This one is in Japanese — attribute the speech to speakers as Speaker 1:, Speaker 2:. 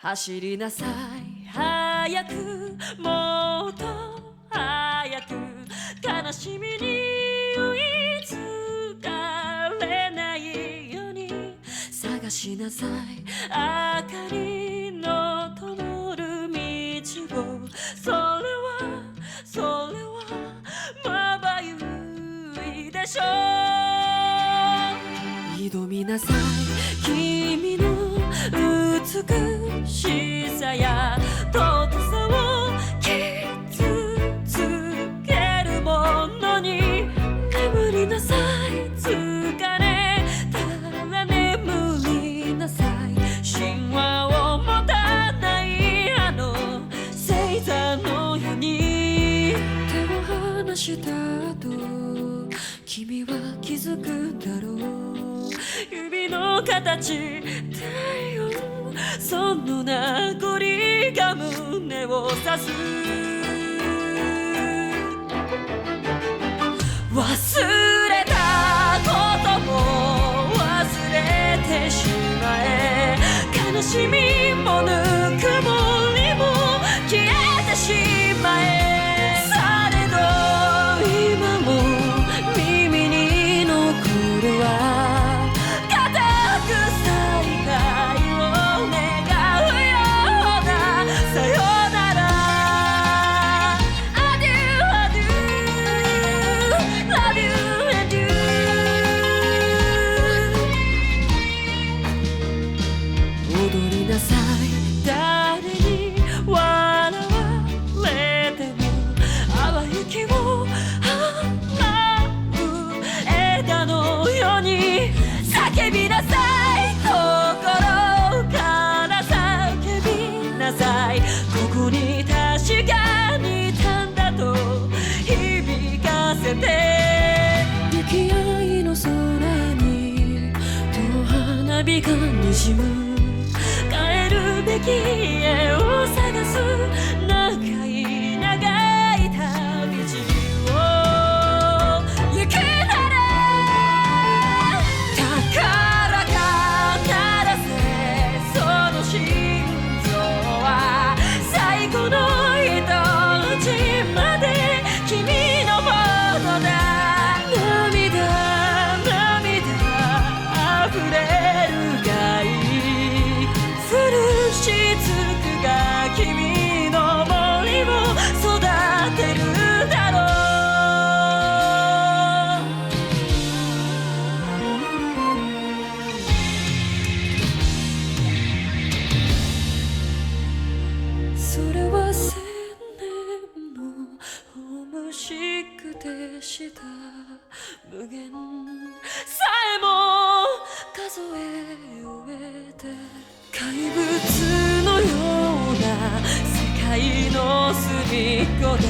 Speaker 1: 走りなさい早く、もっと早く、悲しみに追いつかれないように探しなさい明かりの灯る道を。それはまばゆいでしょう。挑みなさい君の美しさや尊さを傷つけるものに。眠りなさい疲れたら眠りなさい。神話を持たないあの星座のように。手を離した後君は気づくだろう。指の形体温、その名残が胸を刺す。忘れたことも忘れてしまえ。悲しみもぬくもりも消えてしまえ。されど今も耳に残るは固く再会を願うようなさよなら。Adieu, adieu, love you and you。 踊りなさい誰に笑われても。淡い雪を払う枝のように叫びなさい。心から叫びなさい。ここに確かにいたんだと響かせて。行き合いの空にと花火がにじむ。帰るべき家を探す長い長い旅路を行くなら。高らかならせその心臓は最後の一日まで君のものだ。涙溢れるがいい。降しつくが君の森を育てるだろう。それは千年も欲しくてした無限さえも数え終えて。怪物のような世界の隅っこで